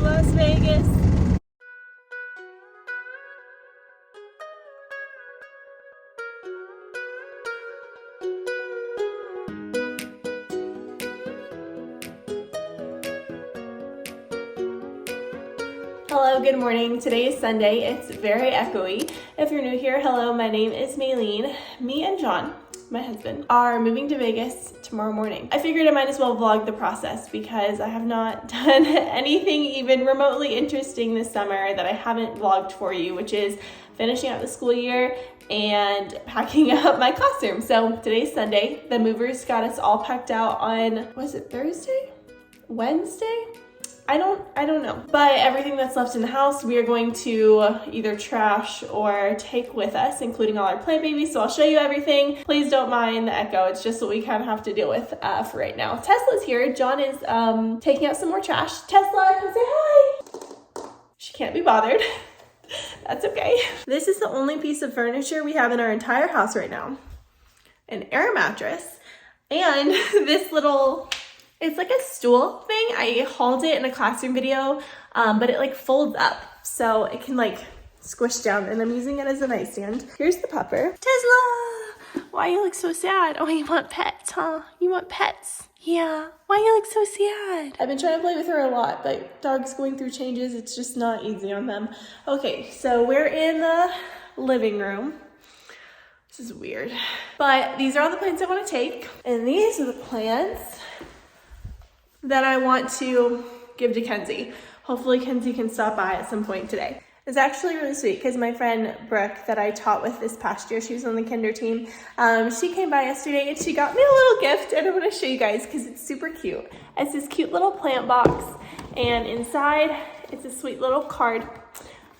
Las Vegas. Hello, good morning. Today is Sunday. It's very echoey. If you're new here, hello, my name is Maylene. Me and John, my husband, are moving to Vegas tomorrow morning. I figured I might as well vlog the process because I have not done anything even remotely interesting this summer that I haven't vlogged for you, which is finishing out the school year and packing up my classroom. So today's Sunday. The movers got us all packed out on, was it Thursday? Wednesday? I don't know. But everything that's left in the house, we are going to either trash or take with us, including all our plant babies. So I'll show you everything. Please don't mind the echo. It's just what we kind of have to deal with for right now. Tesla's here. John is taking out some more trash. Tesla, come say hi. She can't be bothered. That's okay. This is the only piece of furniture we have in our entire house right now. An air mattress and this little, it's like a stool thing. I hauled it in a classroom video, but it like folds up so it can like squish down, and I'm using it as a nightstand. Here's the pupper. Tesla! Why you look so sad? Oh, you want pets, huh? You want pets? Yeah. Why you look so sad? I've been trying to play with her a lot, but dogs going through changes, it's just not easy on them. Okay, so we're in the living room. This is weird. But these are all the plants I want to take, and these are the plants that I want to give to Kenzie. Hopefully Kenzie can stop by at some point today. It's actually really sweet because my friend Brooke that I taught with this past year, she was on the kinder team, she came by yesterday and she got me a little gift, and I'm gonna show you guys because it's super cute. It's this cute little plant box, and inside it's a sweet little card.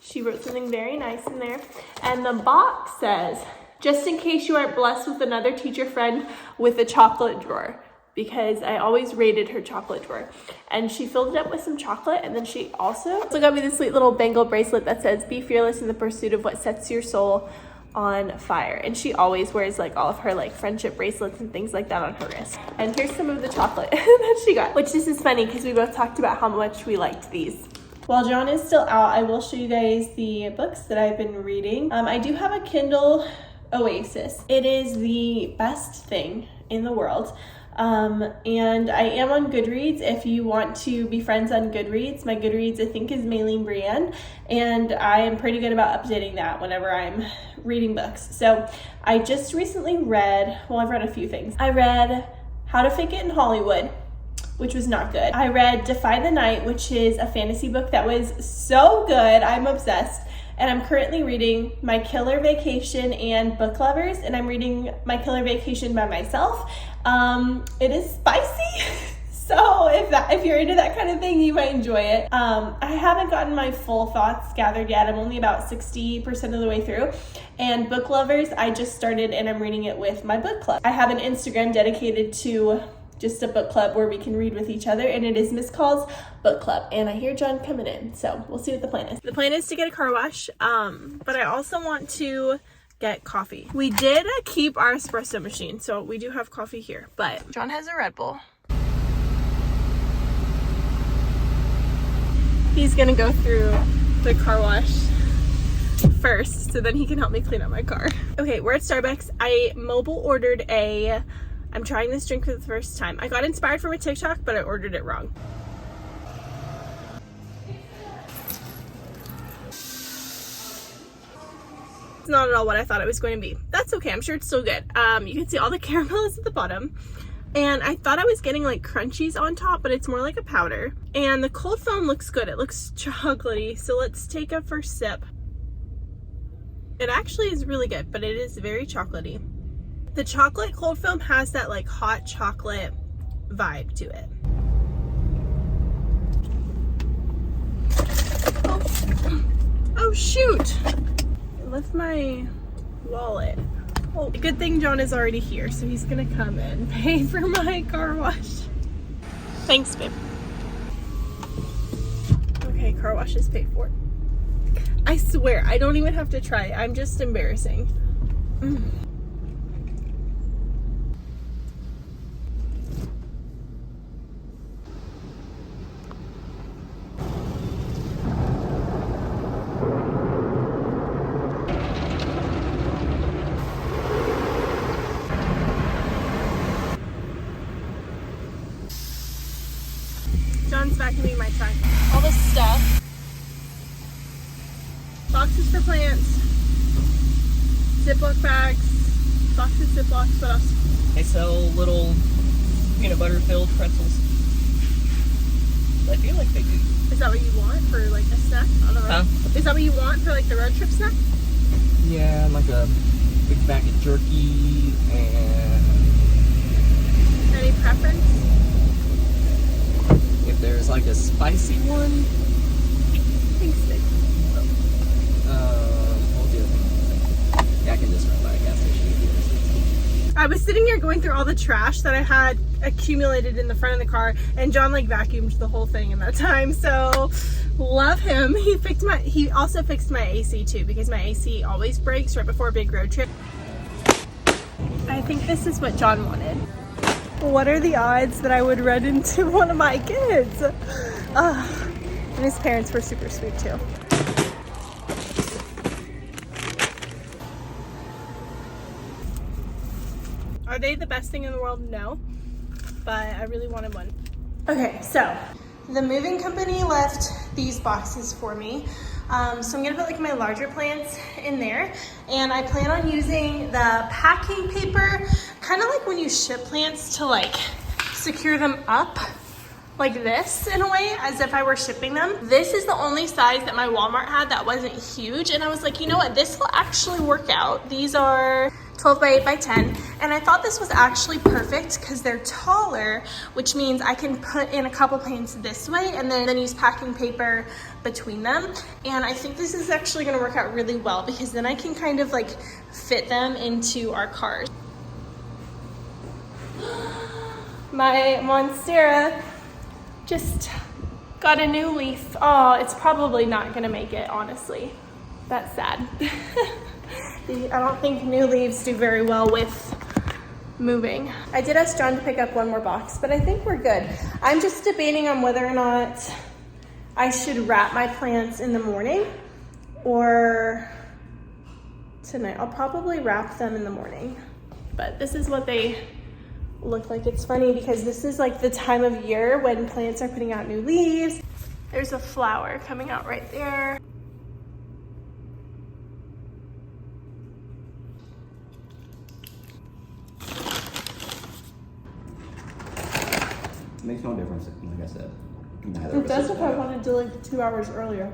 She wrote something very nice in there, and the box says, just in case you aren't blessed with another teacher friend with a chocolate drawer, because I always rated her chocolate drawer. And she filled it up with some chocolate, and then she also got me this sweet little bangle bracelet that says, be fearless in the pursuit of what sets your soul on fire. And she always wears like all of her like friendship bracelets and things like that on her wrist. And here's some of the chocolate that she got, which this is funny because we both talked about how much we liked these. While John is still out, I will show you guys the books that I've been reading. I do have a Kindle Oasis. It is the best thing in the world. And I am on Goodreads. If you want to be friends on Goodreads, my Goodreads I think is Maylene Brienne, and I am pretty good about updating that whenever I'm reading books. So I just recently read, well, I've read a few things. I read How to Fake It in Hollywood, which was not good. I read Defy the Night, which is a fantasy book that was so good. I'm obsessed. And I'm currently reading My Killer Vacation and Book Lovers, and I'm reading My Killer Vacation by myself. It is spicy, so if you're into that kind of thing, you might enjoy it. I haven't gotten my full thoughts gathered yet. I'm only about 60% of the way through. And Book Lovers, I just started and I'm reading it with my book club. I have an Instagram dedicated to just a book club where we can read with each other, and it is Miss Call's Book Club. And I hear John coming in, so we'll see what the plan is. The plan is to get a car wash, but I also want to get coffee. We did keep our espresso machine, so we do have coffee here, but John has a Red Bull. He's gonna go through the car wash first, so then he can help me clean up my car. Okay, we're at Starbucks. I mobile ordered I'm trying this drink for the first time. I got inspired from a TikTok, but I ordered it wrong. It's not at all what I thought it was going to be. That's okay, I'm sure it's still good. You can see all the caramel is at the bottom. And I thought I was getting like crunchies on top, but it's more like a powder. And the cold foam looks good. It looks chocolatey. So let's take a first sip. It actually is really good, but it is very chocolatey. The chocolate cold foam has that like hot chocolate vibe to it. Oh shoot! I left my wallet. Oh, good thing John is already here, so he's gonna come and pay for my car wash. Thanks, babe. Okay, car wash is paid for. I swear, I don't even have to try. I'm just embarrassing. John's vacuuming my trunk. All this stuff. Boxes for plants. Ziploc bags. Boxes, Ziplocs. What else? They sell little peanut butter filled pretzels. I feel like they do. Is that what you want for like a snack? I don't know. Is that what you want for like the road trip snack? Yeah, like a big bag of jerky and... Any preference? If there's like a spicy one... Pink stick. We'll do it. Yeah, I can just run by a gas station if you want. I was sitting here going through all the trash that I had accumulated in the front of the car, and John like vacuumed the whole thing in that time, so love him. He also fixed my AC too, because my AC always breaks right before a big road trip. I think this is what John wanted. What are the odds that I would run into one of my kids? And his parents were super sweet too. Are they the best thing in the world? No, but I really wanted one. Okay, so the moving company left these boxes for me. So I'm gonna put like my larger plants in there, and I plan on using the packing paper, kind of like when you ship plants, to like secure them up like this in a way, as if I were shipping them. This is the only size that my Walmart had that wasn't huge, and I was like, you know what, this will actually work out. These are 12 by 8 by 10, and I thought this was actually perfect because they're taller, which means I can put in a couple plants this way and then use packing paper between them. And I think this is actually going to work out really well, because then I can kind of like fit them into our cars. My Monstera just got a new leaf. Oh, it's probably not going to make it, honestly. That's sad. I don't think new leaves do very well with moving. I did ask John to pick up one more box, but I think we're good. I'm just debating on whether or not I should wrap my plants in the morning or tonight. I'll probably wrap them in the morning, but this is what they look like. It's funny because this is like the time of year when plants are putting out new leaves. There's a flower coming out right there. It makes no difference, like I said. It does if I wanted to like 2 hours earlier.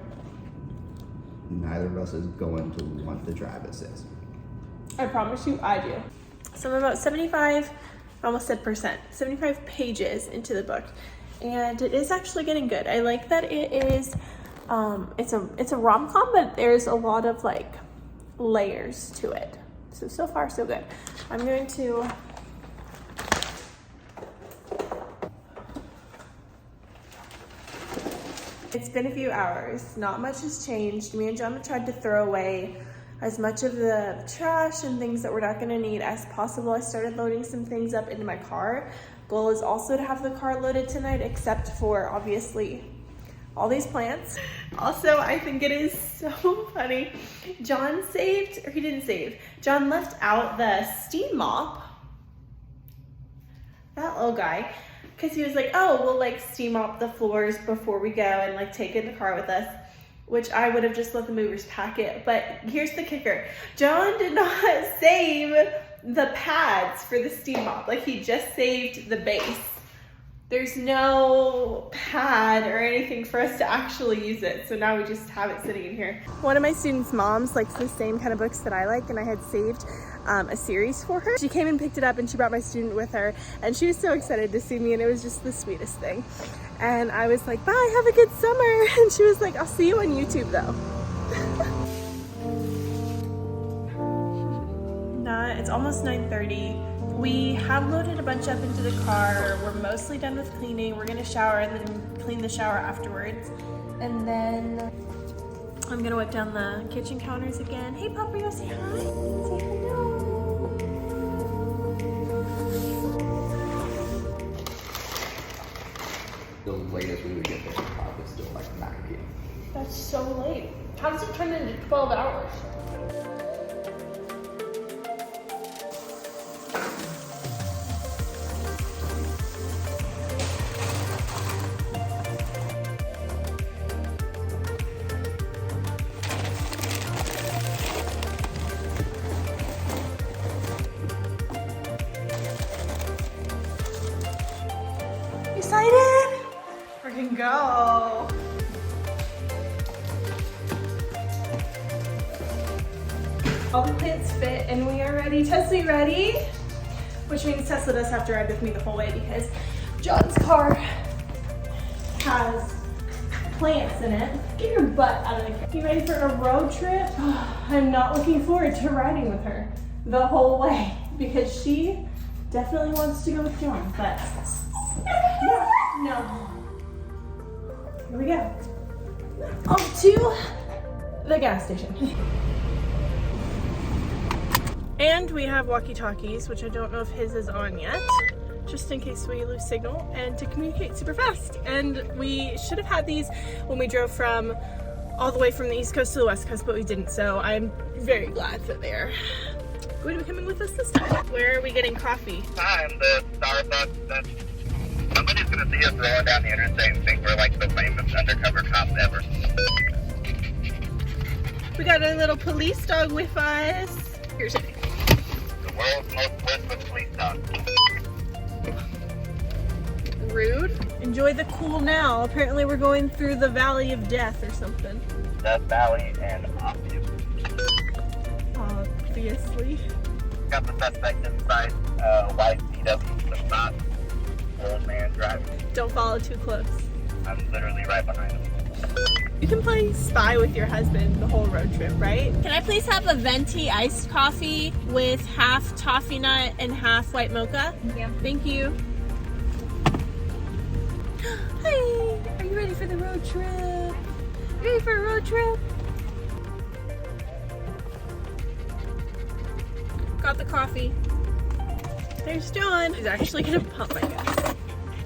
Neither of us is going to want to drive at 6. I promise you, I do. So I'm about 75, I almost said %, 75 pages into the book, and it is actually getting good. I like that it is, it's a rom-com, but there's a lot of like layers to it. So far so good. I'm going to It's been a few hours, not much has changed. Me and John have tried to throw away as much of the trash and things that we're not gonna need as possible. I started loading some things up into my car. Goal is also to have the car loaded tonight, except for obviously all these plants. Also, I think it is so funny. John saved, or he didn't save, John left out the steam mop, that little guy, because he was like, oh, we'll like steam mop the floors before we go and like take it in the car with us, which I would have just let the movers pack it. But here's the kicker. John did not save the pads for the steam mop. Like, he just saved the base. There's no pad or anything for us to actually use it. So now we just have it sitting in here. One of my students' moms likes the same kind of books that I like, and I had saved a series for her. She came and picked it up, and she brought my student with her, and she was so excited to see me, and it was just the sweetest thing. And I was like, bye, have a good summer. And she was like, I'll see you on YouTube though. It's almost 9:30. We have loaded a bunch up into the car. We're mostly done with cleaning. We're gonna shower and then clean the shower afterwards. And then I'm gonna wipe down the kitchen counters again. Hey, Papa, you wanna say hi? Say hello. The latest we would get there probably still like 9 p.m. That's so late. How does it turn into 12 hours? excited? Freaking go. All the plants fit and we are ready. Tessie, ready? Which means Tesla does have to ride with me the whole way because John's car has plants in it. Get your butt out of the car. You ready for a road trip? I'm not looking forward to riding with her the whole way because she definitely wants to go with John, but yeah, no. Here we go. Off to the gas station. And we have walkie-talkies, which I don't know if his is on yet, just in case we lose signal, and to communicate super fast. And we should have had these when we drove from all the way from the East Coast to the West Coast, but we didn't, so I'm very glad that they're going to be coming with us this time. Where are we getting coffee? Time, the Starbucks that somebody's gonna see us rolling down the interstate and think we're like the famous undercover cops ever. We got a little police dog with us. Here's it. The world's most worthless police dog. Rude. Enjoy the cool now. Apparently we're going through the Valley of Death or something. Death Valley and Obvious. Obviously. Got the suspect inside, white VW with not old man driving. Don't follow too close. I'm literally right behind him. You can play spy with your husband the whole road trip, right? Can I please have a venti iced coffee with half toffee nut and half white mocha? Yeah. Thank you. Hi, are you ready for the road trip? Ready for a road trip? Got the coffee. There's John. He's actually gonna pump my gas.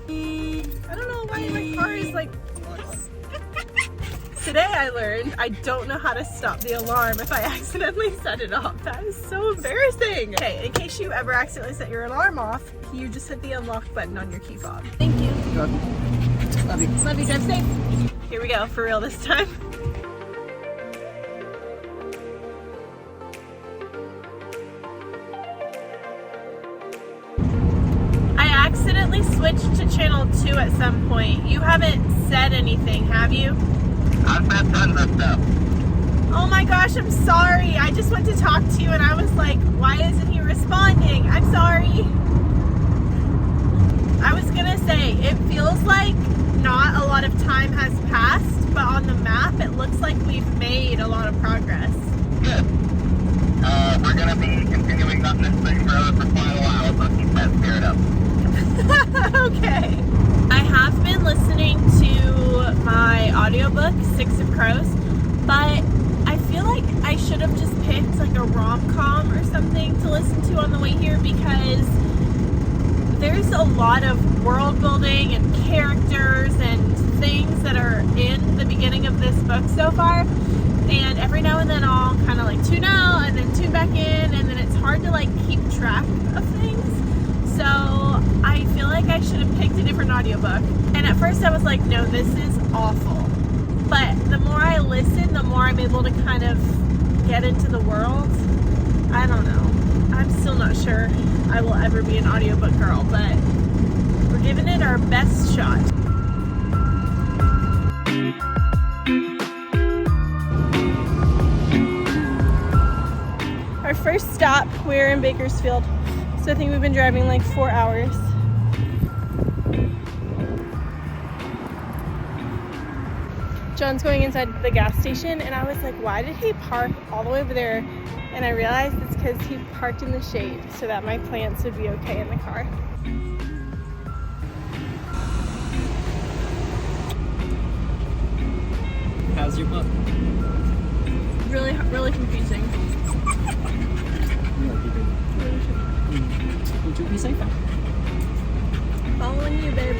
I don't know why my car is like this. Today I learned I don't know how to stop the alarm if I accidentally set it off. That is so embarrassing. Okay, in case you ever accidentally set your alarm off, you just hit the unlock button on your key fob. Thank you. Love you. Love you, drive safe. Here we go, for real this time. I accidentally switched to channel 2 at some point. You haven't said anything, have you? I've said tons of stuff. Oh my gosh, I'm sorry. I just went to talk to you and I was like, why isn't he responding? I'm sorry. I was gonna say, it feels like not a lot of time has passed, but on the map, it looks like we've made a lot of progress. Good. We're gonna be continuing on this thing for quite a while, so keep that spirit up. Okay. I have been listening to my audiobook, Six of Crows, but I feel like I should have just picked like a rom-com or something to listen to on the way here because there's a lot of world building and characters and things that are in the beginning of this book so far, and every now and then I'll kind of like tune out and then tune back in, and then it's hard to like keep track of things. So I feel like I should have picked a different audiobook. And at first I was like, no, this is awful. But the more I listen, the more I'm able to kind of get into the world. I don't know. I'm still not sure I will ever be an audiobook girl, but we're giving it our best shot. Our first stop, we're in Bakersfield. So I think we've been driving like 4 hours. John's going inside the gas station and I was like, why did he park all the way over there? And I realized it's because he parked in the shade so that my plants would be okay in the car. How's your book? Really confusing. Would you be safe? Following you, babe.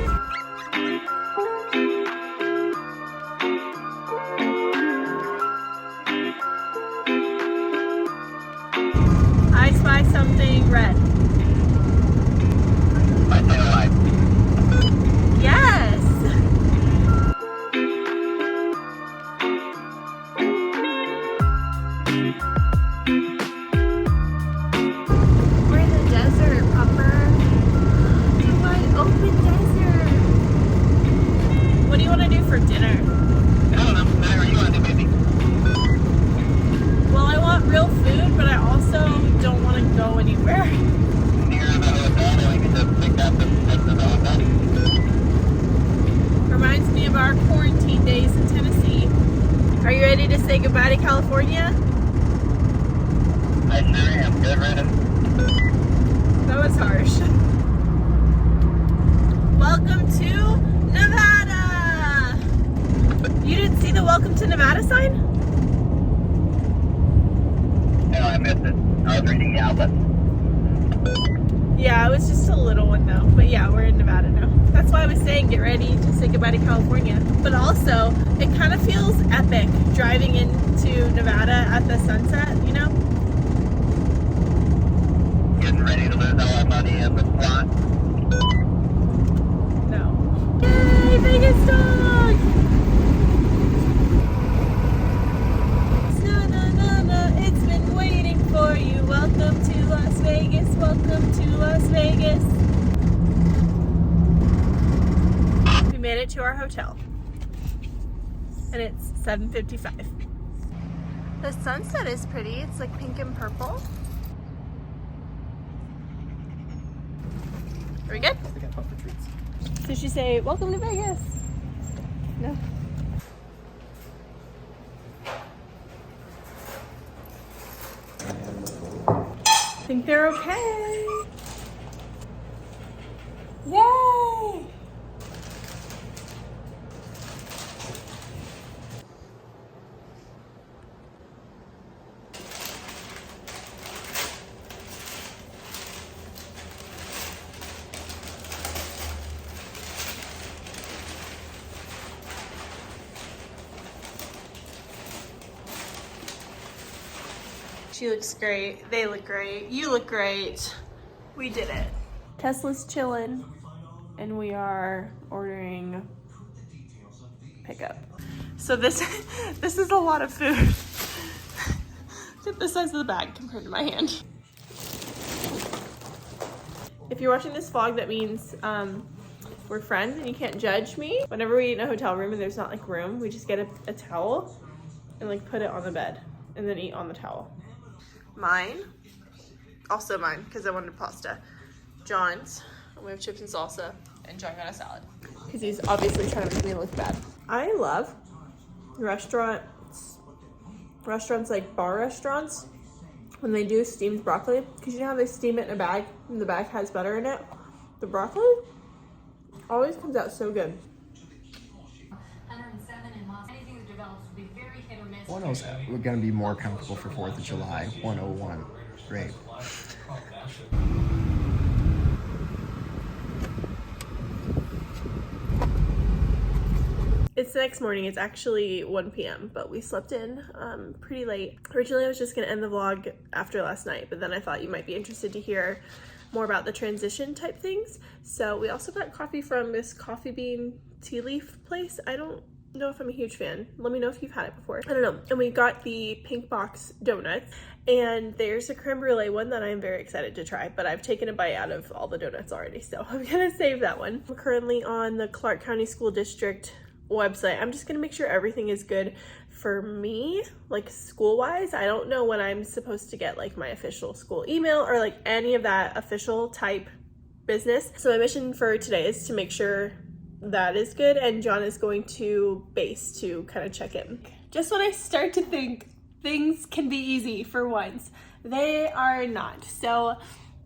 I spy something red. My tail light. Yes! We're in the desert, Pupper. The wide open desert. goodbye to California? I sure am. Get rid of. That was harsh. Welcome to Nevada! You didn't see the welcome to Nevada sign? No, I missed it. I was reading the outlet. Yeah, it was just a little one though. But yeah, we're in Nevada now. That's why I was saying get ready to say goodbye to California. But also, it kind of feels epic driving into Nevada at the sunset, you know? Getting ready to lose all our money in the slot. No. Yay, Vegas dog! It's been waiting for you. Welcome to Las Vegas. Welcome to Las Vegas. We made it to our hotel. And it's 7:55. The sunset is pretty. It's like pink and purple. Are we good? They got puffer treats. Did she say, welcome to Vegas? No. I think they're okay. Yay! She looks great. They look great. You look great. We did it. Tesla's chilling, and we are ordering pickup. So this is a lot of food. Look at the size of the bag compared to my hand. If you're watching this vlog, that means we're friends and you can't judge me. Whenever we eat in a hotel room and there's not like room, we just get a towel and like put it on the bed and then eat on the towel. Mine, also mine, because I wanted pasta. John's, and we have chips and salsa, and John got a salad. Because he's obviously trying to make me look bad. I love restaurants like bar restaurants, when they do steamed broccoli, because you know how they steam it in a bag, and the bag has butter in it? The broccoli always comes out so good. 107 and lost. Anything that develops will be very hit or miss. 107. We're gonna be more comfortable for 4th of July. 101. Great. It's the next morning. It's actually 1 p.m., but we slept in pretty late. Originally, I was just gonna end the vlog after last night, but then I thought you might be interested to hear more about the transition type things. So we also got coffee from this coffee bean tea leaf place. I don't know if I'm a huge fan. Let me know if you've had it before. I don't know. And we got the pink box donuts, and there's a creme brulee one that I'm very excited to try, but I've taken a bite out of all the donuts already, so I'm gonna save that one. We're currently on the Clark County School District website. I'm just gonna make sure everything is good for me, like school-wise. I don't know when I'm supposed to get like my official school email or like any of that official type business. So my mission for today is to make sure that is good, and John is going to base to kind of check in. Just when I start to think things can be easy for once, they are not. So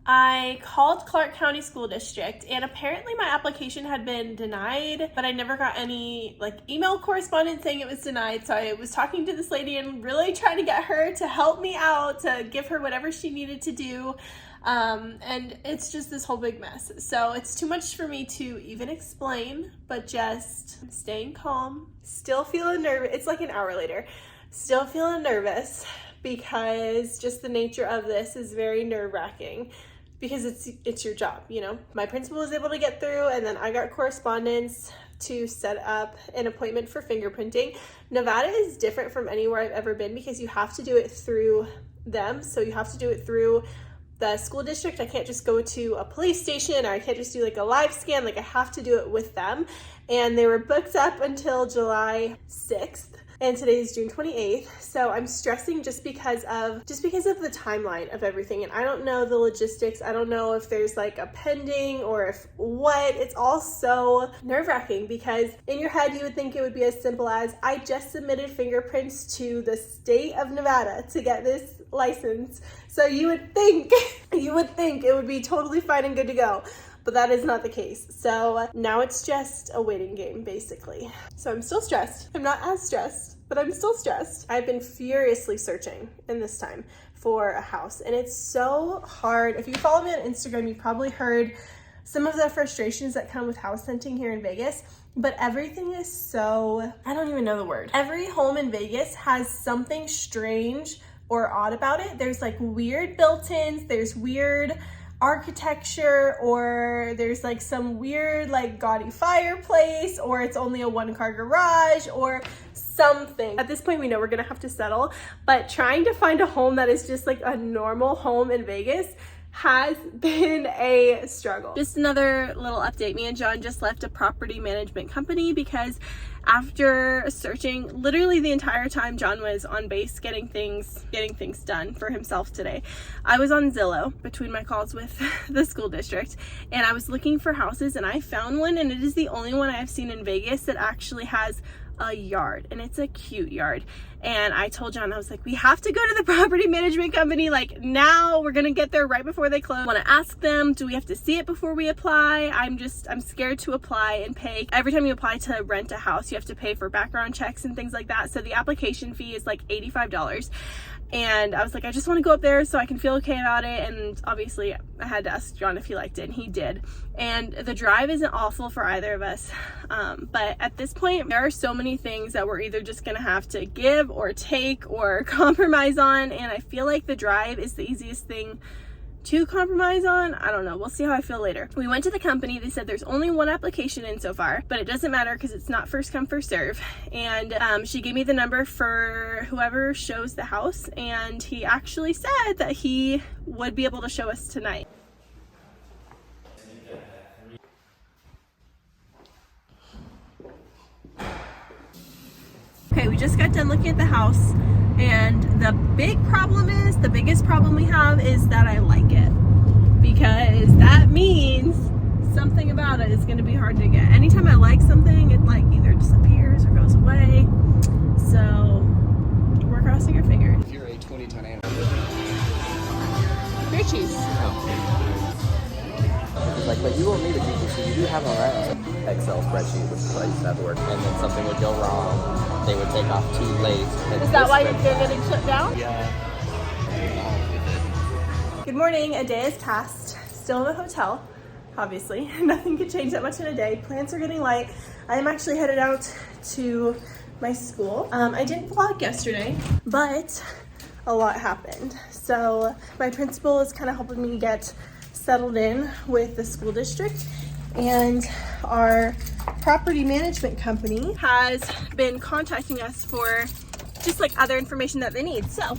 I called Clark County School District, and apparently my application had been denied, but I never got any like email correspondence saying it was denied. So I was talking to this lady and really trying to get her to help me out, to give her whatever she needed to do. And it's just this whole big mess. So it's too much for me to even explain, but just staying calm, still feeling nervous. It's like an hour later, still feeling nervous because just the nature of this is very nerve-wracking, because it's your job, you know. My principal was able to get through, and then I got correspondence to set up an appointment for fingerprinting. Nevada is different from anywhere I've ever been because you have to do it through them. So you have to do it through the school district. I can't just go to a police station, or I can't just do like a live scan. Like I have to do it with them. And they were booked up until July 6th. and today is June 28th. So I'm stressing just because of the timeline of everything, and I don't know the logistics. I don't know if there's like a pending or if what. It's all so nerve-wracking because in your head you would think it would be as simple as I just submitted fingerprints to the state of Nevada to get this license. So you would think it would be totally fine and good to go. But that is not the case. So now it's just a waiting game, basically. So I'm still stressed. I'm not as stressed, but I'm still stressed. I've been furiously searching in this time for a house, and it's so hard. If you follow me on Instagram, you probably heard some of the frustrations that come with house hunting here in Vegas, but everything is so, I don't even know the word. Every home in Vegas has something strange or odd about it. There's like weird built-ins, there's weird architecture, or there's like some weird like gaudy fireplace, or it's only a one-car garage or something. At this point we know we're gonna have to settle, but trying to find a home that is just like a normal home in Vegas has been a struggle. Just another little update. Me and John just left a property management company because after searching literally the entire time John was on base getting things done for himself today, I was on Zillow between my calls with the school district, and I was looking for houses, and I found one, and it is the only one I've seen in Vegas that actually has a yard, and it's a cute yard. And I told John, I was like, we have to go to the property management company, like now. We're gonna get there right before they close. I want to ask them, do we have to see it before we apply? I'm scared to apply and pay. Every time you apply to rent a house, you have to pay for background checks and things like that. So the application fee is like $85. And I was like, I just want to go up there so I can feel okay about it. And obviously I had to ask John if he liked it, and he did. And the drive isn't awful for either of us. But at this point, there are so many things that we're either just gonna have to give or take or compromise on. And I feel like the drive is the easiest thing to compromise on. I don't know. We'll see how I feel later. We went to the company. They said there's only one application in so far, but it doesn't matter because it's not first come, first serve. And she gave me the number for whoever shows the house, and he actually said that he would be able to show us tonight. Okay, we just got done looking at the house, and the biggest problem we have is that I like it, because that means something about it is going to be hard to get. Anytime I like something, it like either disappears or goes away. So we're crossing our fingers. If you're a 20-ton animal. Great cheese. It's like, but you won't need a Google, so you do have an Excel spreadsheet, which is how I used to have to work. And then something would go wrong, they would take off too late. Is that why they're getting shut down? Yeah. Good morning. A day has passed. Still in the hotel, obviously. Nothing could change that much in a day. Plants are getting light. I am actually headed out to my school. I didn't vlog yesterday, but a lot happened. So my principal is kind of helping me get settled in with the school district, and our property management company has been contacting us for just like other information that they need. So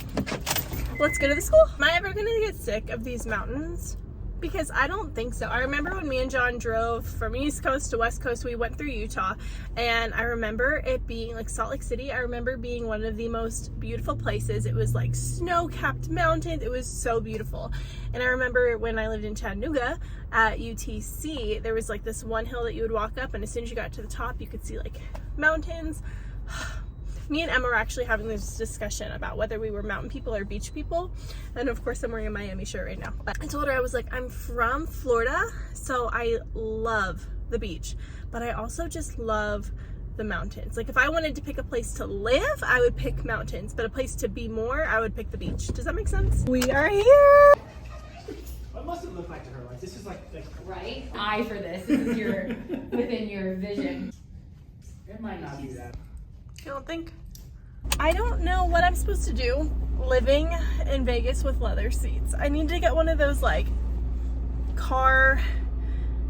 let's go to the school. Am I ever gonna get sick of these mountains? Because I don't think so. I remember when me and John drove from East Coast to West Coast, we went through Utah, and I remember it being like Salt Lake City. I remember being one of the most beautiful places. It was like snow-capped mountains. It was so beautiful. And I remember when I lived in Chattanooga at UTC, there was like this one hill that you would walk up, and as soon as you got to the top, you could see like mountains. Me and Emma were actually having this discussion about whether we were mountain people or beach people. And of course I'm wearing a Miami shirt right now. But I told her, I was like, I'm from Florida, so I love the beach, but I also just love the mountains. Like if I wanted to pick a place to live, I would pick mountains, but a place to be more, I would pick the beach. Does that make sense? We are here. What must it look like to her? Like this is like Right? Eye for this. This is your within your vision. it might not be that. You don't think? I don't know what I'm supposed to do living in Vegas with leather seats. I need to get one of those like car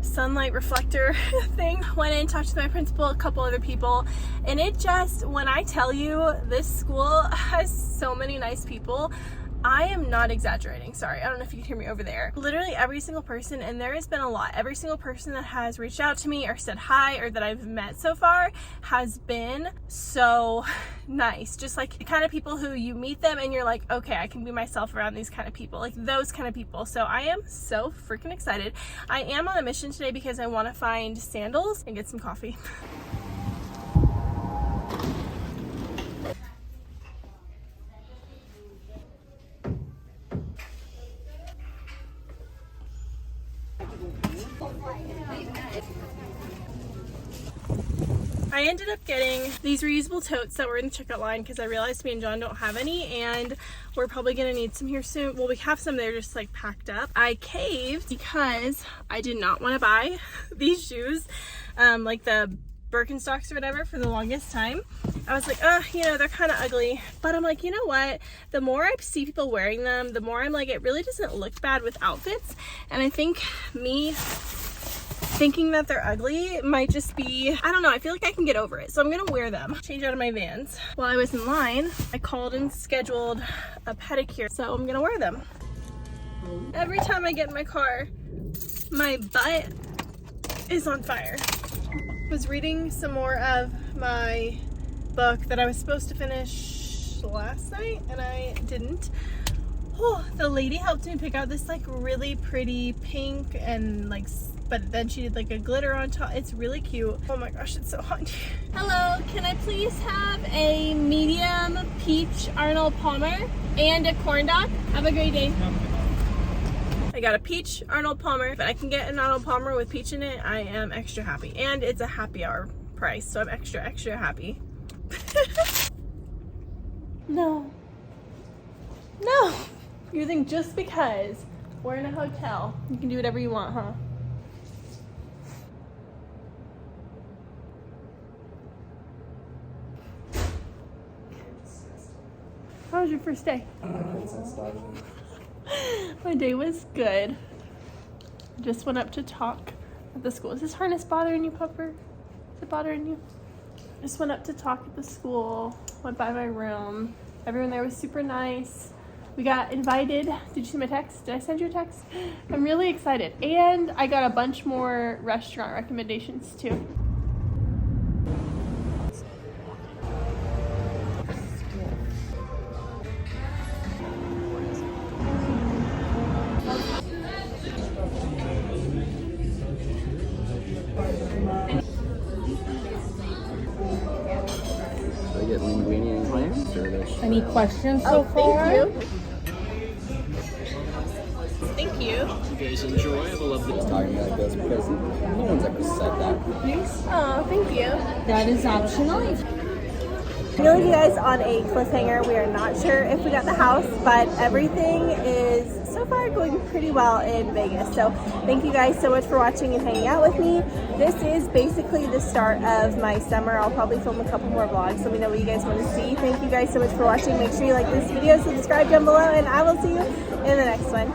sunlight reflector thing. Went in, talked to my principal, a couple other people, and it just, when I tell you this school has so many nice people, I am not exaggerating. Sorry, I don't know if you can hear me over there. Literally every single person, and there has been a lot, every single person that has reached out to me or said hi or that I've met so far has been so nice. Just like the kind of people who you meet them and you're like, okay, I can be myself around these kind of people, like those kind of people. So I am so freaking excited. I am on a mission today because I want to find sandals and get some coffee. I ended up getting these reusable totes that were in the checkout line because I realized me and John don't have any, and we're probably gonna need some here soon. Well, we have some, they're just like packed up. I caved because I did not want to buy these shoes, like the Birkenstocks or whatever, for the longest time. I was like, oh, you know, they're kind of ugly. But I'm like, you know what? The more I see people wearing them, the more I'm like, it really doesn't look bad with outfits. And I think me thinking that they're ugly might just be, I don't know, I feel like I can get over it. So I'm gonna wear them. Change out of my Vans. While I was in line, I called and scheduled a pedicure, so I'm gonna wear them. Every time I get in my car, my butt is on fire. I was reading some more of my book that I was supposed to finish last night and I didn't. Oh, the lady helped me pick out this like really pretty pink and like, but then she did like a glitter on top. It's really cute. Oh my gosh, it's so hot. Hello, can I please have a medium peach Arnold Palmer and a corn dog? Have a great day. I got a peach Arnold Palmer. If I can get an Arnold Palmer with peach in it, I am extra happy. And it's a happy hour price, so I'm extra happy. No. No. You think just because we're in a hotel, you can do whatever you want, huh? How was your first day? My day was good. Just went up to talk at the school. Is this harness bothering you, Pupper? Is it bothering you? Just went up to talk at the school, went by my room. Everyone there was super nice. We got invited. Did you see my text? Did I send you a text? I'm really excited. And I got a bunch more restaurant recommendations too. I get linguine and clams or this? Any questions so far? Thank you. Thank you. You guys enjoy. Have a lovely Just talking like this because no one's ever said that. Oh, thank you. That is optional. I'm gonna leave you guys on a cliffhanger. We are not sure if we got the house, but everything is so far going pretty well in Vegas. So thank you guys so much for watching and hanging out with me. This is basically the start of my summer. I'll probably film a couple more vlogs. Let me know what you guys want to see. Thank you guys so much for watching. Make sure you like this video, subscribe down below, and I will see you in the next one.